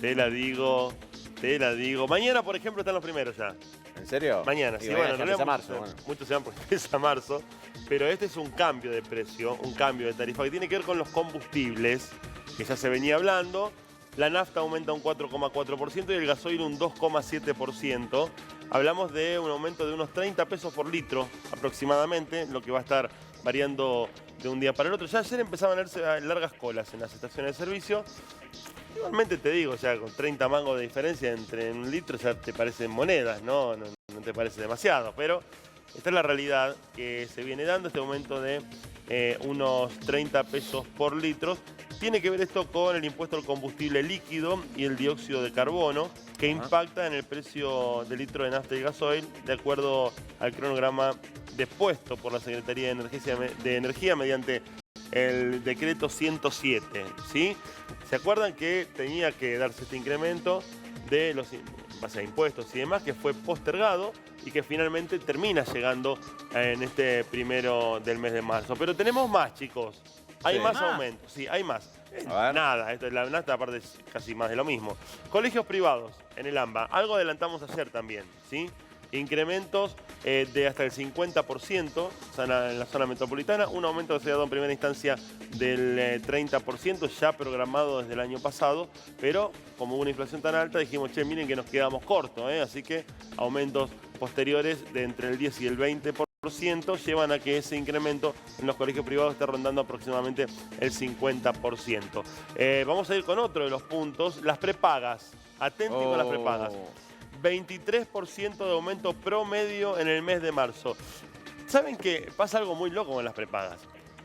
Te la digo, te la digo. Mañana, por ejemplo, están los primeros ya. ¿En serio? Mañana, sí, bueno, en realidad empieza marzo. muchos se van porque empieza marzo, pero este es un cambio de precio, un cambio de tarifa que tiene que ver con los combustibles, que ya se venía hablando. La nafta aumenta un 4,4% y el gasoil un 2,7%. Hablamos de un aumento de unos 30 pesos por litro aproximadamente, lo que va a estar variando de un día para el otro. Ya ayer empezaban a verse largas colas en las estaciones de servicio. Igualmente te digo, o sea, con 30 mangos de diferencia entre un litro ya te parecen monedas, ¿no? No te parece demasiado, pero esta es la realidad que se viene dando, este aumento de unos 30 pesos por litro. Tiene que ver esto con el impuesto al combustible líquido y el dióxido de carbono, que impacta en el precio del litro de nafta y gasoil, de acuerdo al cronograma dispuesto por la Secretaría de Energía mediante el decreto 107, ¿sí? ¿Se acuerdan que tenía que darse este incremento de los base a impuestos y demás, que fue postergado y que finalmente termina llegando en este primero del mes de marzo? Pero tenemos más, chicos. Hay más aumentos, sí, hay más. Nada, esto, la nafta aparte es casi más de lo mismo. Colegios privados en el AMBA, algo adelantamos ayer también, ¿sí? Incrementos de hasta el 50% en la zona metropolitana, un aumento que se ha dado en primera instancia del 30%, ya programado desde el año pasado, pero como hubo una inflación tan alta dijimos, che, miren que nos quedamos cortos, así que aumentos posteriores de entre el 10 y el 20% llevan a que ese incremento en los colegios privados esté rondando aproximadamente el 50%. Vamos a ir con otro de los puntos, las prepagas. Atentos con las prepagas. 23% de aumento promedio en el mes de marzo. ¿Saben qué? Pasa algo muy loco con las prepagas.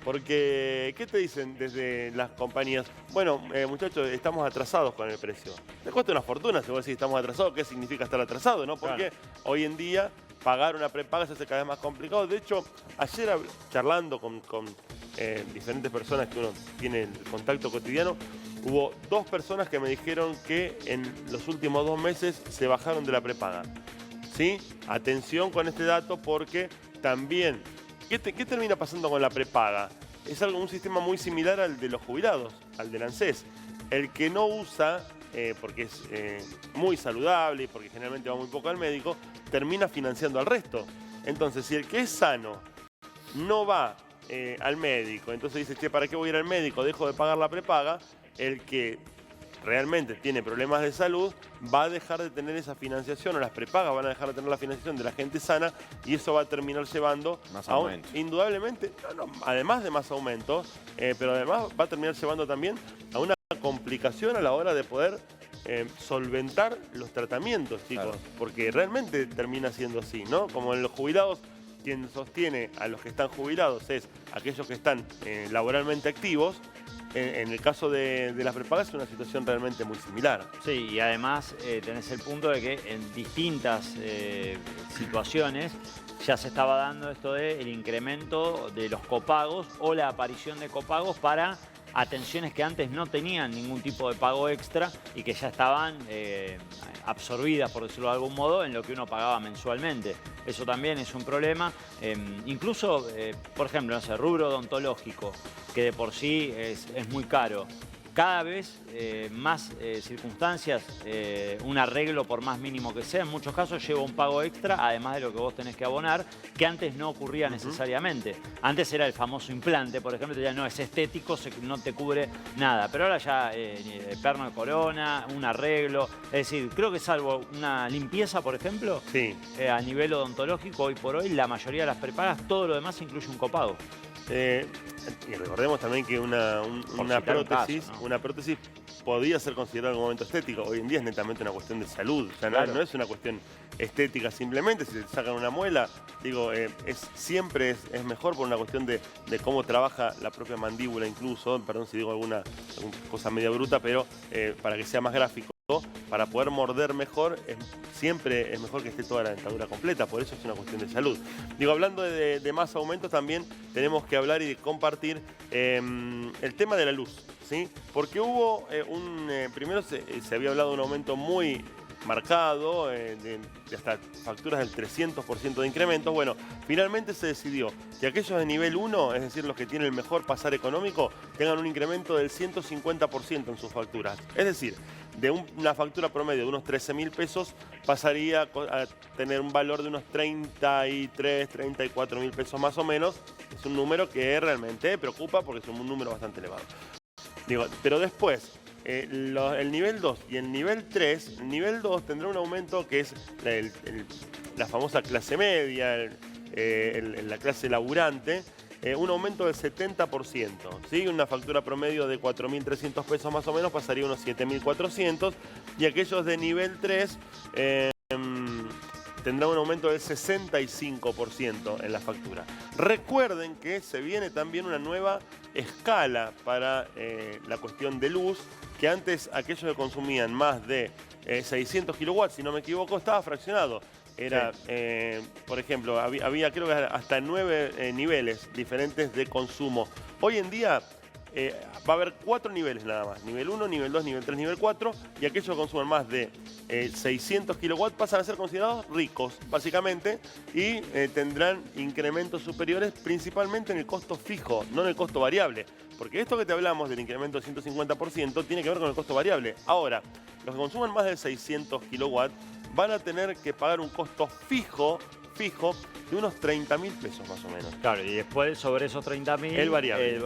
Porque, ¿qué te dicen desde las compañías? Bueno, muchachos, estamos atrasados con el precio. Te cuesta una fortuna si vos decís estamos atrasados. ¿Qué significa estar atrasado, no? Porque hoy en día pagar una prepaga se hace cada vez más complicado. De hecho, ayer charlando con diferentes personas que uno tiene el contacto cotidiano, hubo 2 personas que me dijeron que en los últimos 2 meses se bajaron de la prepaga. ¿Sí? Atención con este dato porque también, ¿qué termina pasando con la prepaga? Es un sistema muy similar al de los jubilados, al del ANSES. El que no usa, porque es muy saludable y porque generalmente va muy poco al médico, termina financiando al resto. Entonces, si el que es sano no va al médico, entonces dice, che, ¿para qué voy a ir al médico? Dejo de pagar la prepaga. El que realmente tiene problemas de salud va a dejar de tener esa financiación, o las prepagas van a dejar de tener la financiación de la gente sana, y eso va a terminar llevando más aumento. Indudablemente, además de más aumentos, pero además va a terminar llevando también a una complicación a la hora de poder solventar los tratamientos, chicos, porque realmente termina siendo así, ¿no? Como en los jubilados, quien sostiene a los que están jubilados es aquellos que están laboralmente activos. En el caso de las prepagas es una situación realmente muy similar. Sí, y además tenés el punto de que en distintas situaciones ya se estaba dando esto del incremento de los copagos o la aparición de copagos para atenciones que antes no tenían ningún tipo de pago extra y que ya estaban absorbidas, por decirlo de algún modo, en lo que uno pagaba mensualmente. Eso también es un problema. Incluso, por ejemplo, no sé, rubro odontológico, que de por sí es muy caro. Cada vez más circunstancias, un arreglo por más mínimo que sea, en muchos casos lleva un pago extra, además de lo que vos tenés que abonar, que antes no ocurría necesariamente. Antes era el famoso implante, por ejemplo, te decían, no, es estético, no te cubre nada. Pero ahora ya perno de corona, un arreglo, es decir, creo que salvo una limpieza, por ejemplo, a nivel odontológico, hoy por hoy, la mayoría de las prepagas, todo lo demás incluye un copago. Y recordemos también que una prótesis podía ser considerada en un momento estético. Hoy en día es netamente una cuestión de salud. Ya no es una cuestión estética simplemente. Si te sacan una muela, digo, siempre es mejor por una cuestión de cómo trabaja la propia mandíbula incluso. Perdón si digo alguna cosa media bruta, pero para que sea más gráfico. Para poder morder mejor, siempre es mejor que esté toda la dentadura completa, por eso es una cuestión de salud. Digo, hablando de más aumentos, también tenemos que hablar y compartir el tema de la luz, ¿sí? Porque hubo primero se había hablado de un aumento muy marcado, de hasta facturas del 300% de incrementos. Bueno, finalmente se decidió que aquellos de nivel 1, es decir, los que tienen el mejor pasar económico, tengan un incremento del 150% en sus facturas. Es decir, de una factura promedio de unos 13.000 pesos pasaría a tener un valor de unos 33, 34.000 pesos más o menos. Es un número que realmente preocupa porque es un número bastante elevado. Digo, pero después, el nivel 2 y el nivel 3, el nivel 2 tendrá un aumento que es la famosa clase media, la clase laburante, un aumento del 70%, ¿sí? Una factura promedio de 4.300 pesos más o menos pasaría a unos 7.400 y aquellos de nivel 3 tendrán un aumento del 65% en la factura. Recuerden que se viene también una nueva escala para la cuestión de luz, que antes aquellos que consumían más de 600 kilowatts, si no me equivoco, estaba fraccionado. Era, sí. Por ejemplo, había creo que hasta 9 niveles diferentes de consumo. Hoy en día va a haber 4 niveles nada más. Nivel 1, nivel 2, nivel 3, nivel 4. Y aquellos que consuman más de 600 kilowatts pasan a ser considerados ricos, básicamente. Y tendrán incrementos superiores principalmente en el costo fijo, no en el costo variable. Porque esto que te hablamos del incremento del 150% tiene que ver con el costo variable. Ahora, los que consuman más de 600 kilowatts van a tener que pagar un costo fijo de unos 30.000 pesos más o menos. Claro, y después sobre esos 30.000... El variable.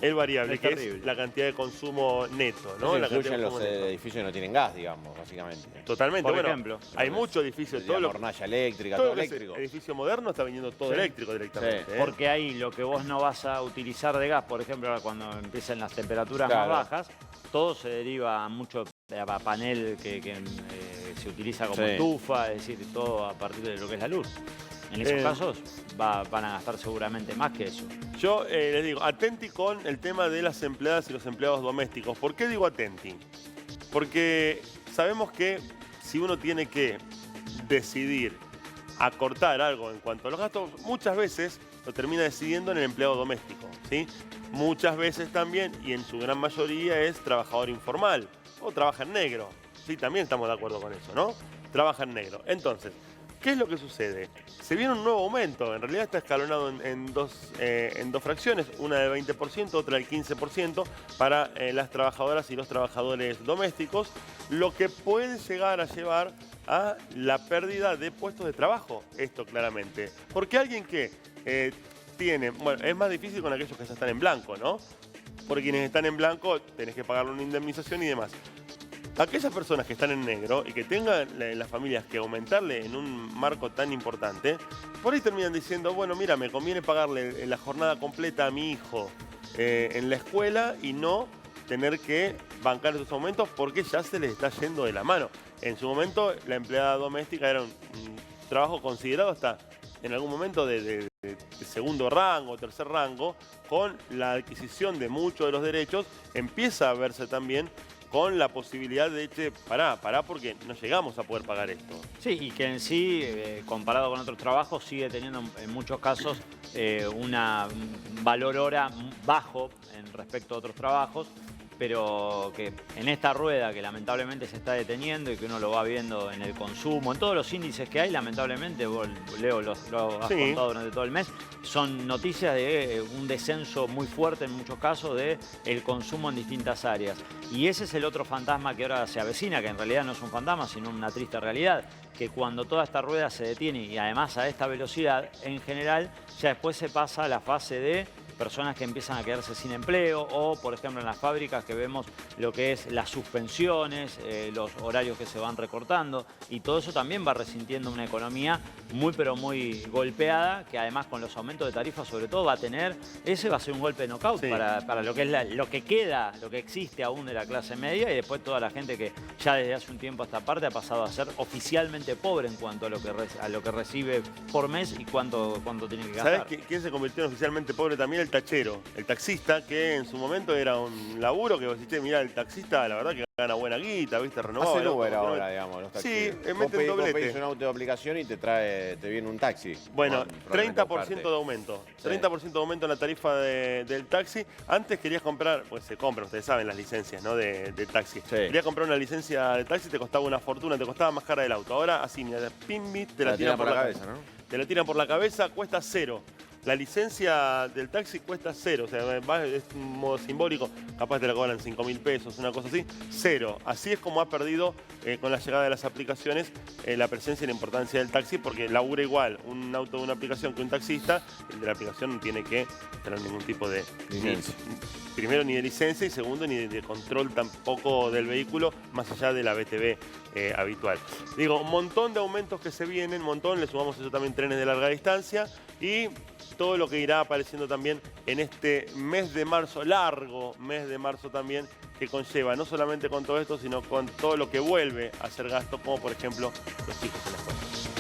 El variable, es que terrible. es la cantidad de consumo neto, ¿no? Eso la incluye en cantidad de los consumo neto. edificios que no tienen gas, digamos, básicamente. Totalmente, Por bueno, ejemplo. hay muchos edificios, todo La lo hornalla eléctrica, todo todo lo que es eléctrico. edificio moderno está viniendo todo eléctrico directamente. Sí. Porque ahí lo que vos no vas a utilizar de gas, por ejemplo, ahora cuando empiezan las temperaturas Claro. más bajas, todo se deriva a mucho a panel que se utiliza como Sí. estufa, es decir, todo a partir de lo que es la luz. En esos casos van a gastar seguramente más que eso. Yo les digo, atenti con el tema de las empleadas y los empleados domésticos. ¿Por qué digo atenti? Porque sabemos que si uno tiene que decidir acortar algo en cuanto a los gastos, muchas veces lo termina decidiendo en el empleado doméstico, ¿sí? Muchas veces también, y en su gran mayoría, es trabajador informal o trabaja en negro. Sí, también estamos de acuerdo con eso, ¿no? Trabaja en negro. Entonces, ¿qué es lo que sucede? Se viene un nuevo aumento, en realidad está escalonado en dos fracciones, una del 20%, otra del 15% para las trabajadoras y los trabajadores domésticos, lo que puede llegar a llevar a la pérdida de puestos de trabajo, esto claramente. Porque alguien que tiene, bueno, es más difícil con aquellos que ya están en blanco, ¿no? Porque quienes están en blanco tenés que pagarle una indemnización y demás. Aquellas personas que están en negro y que tengan las familias que aumentarle en un marco tan importante, por ahí terminan diciendo, bueno, mira, me conviene pagarle la jornada completa a mi hijo en la escuela y no tener que bancar esos aumentos porque ya se les está yendo de la mano. En su momento, la empleada doméstica era un trabajo considerado hasta en algún momento de segundo rango, tercer rango. Con la adquisición de muchos de los derechos, empieza a verse también con la posibilidad de, che, pará, porque no llegamos a poder pagar esto. Sí, y que en sí, comparado con otros trabajos, sigue teniendo en muchos casos un valor hora bajo en respecto a otros trabajos, pero que en esta rueda que lamentablemente se está deteniendo y que uno lo va viendo en el consumo, en todos los índices que hay, lamentablemente, vos, Leo, lo has contado durante todo el mes, son noticias de un descenso muy fuerte en muchos casos del consumo en distintas áreas. Y ese es el otro fantasma que ahora se avecina, que en realidad no es un fantasma, sino una triste realidad, que cuando toda esta rueda se detiene y además a esta velocidad, en general, ya después se pasa a la fase de personas que empiezan a quedarse sin empleo o, por ejemplo, en las fábricas que vemos lo que es las suspensiones, los horarios que se van recortando y todo eso también va resintiendo una economía muy pero muy golpeada que además con los aumentos de tarifas sobre todo va a tener, ese va a ser un golpe de knockout para lo que es lo que queda, lo que existe aún de la clase media y después toda la gente que ya desde hace un tiempo a esta parte ha pasado a ser oficialmente pobre en cuanto a lo que recibe por mes y cuánto tiene que gastar. ¿Sabés quién se convirtió en oficialmente pobre también? El tachero, el taxista, que en su momento era un laburo que vos decís, mirá, el taxista la verdad que gana buena guita, ¿viste? Renovado. Hacen Uber ahora, digamos, los taxis. Sí, Vos meten doblete. pedís un auto de aplicación y te viene un taxi. Bueno, Probablemente 30% de aumento. Sí. 30% de aumento en la tarifa del taxi. Antes querías comprar, pues se compran, ustedes saben, las licencias, ¿no? de taxi. Sí. Querías comprar una licencia de taxi, te costaba una fortuna, te costaba más cara del auto. Ahora, así, mira, pimbi, te la tiran por la cabeza, ¿no? Te la tiran por la cabeza, cuesta cero La licencia del taxi cuesta 0, o sea, es un modo simbólico, capaz te la cobran 5.000 pesos, una cosa así, 0. Así es como ha perdido con la llegada de las aplicaciones la presencia y la importancia del taxi, porque labura igual un auto de una aplicación que un taxista, el de la aplicación no tiene que tener ningún tipo de Licencia. Primero, ni de licencia y segundo, ni de control tampoco del vehículo, más allá de la BTV habitual. Digo, un montón de aumentos que se vienen, un montón, le sumamos eso también trenes de larga distancia y todo lo que irá apareciendo también en este mes de marzo, largo mes de marzo también, que conlleva no solamente con todo esto, sino con todo lo que vuelve a ser gasto, como por ejemplo los chicos en la escuela.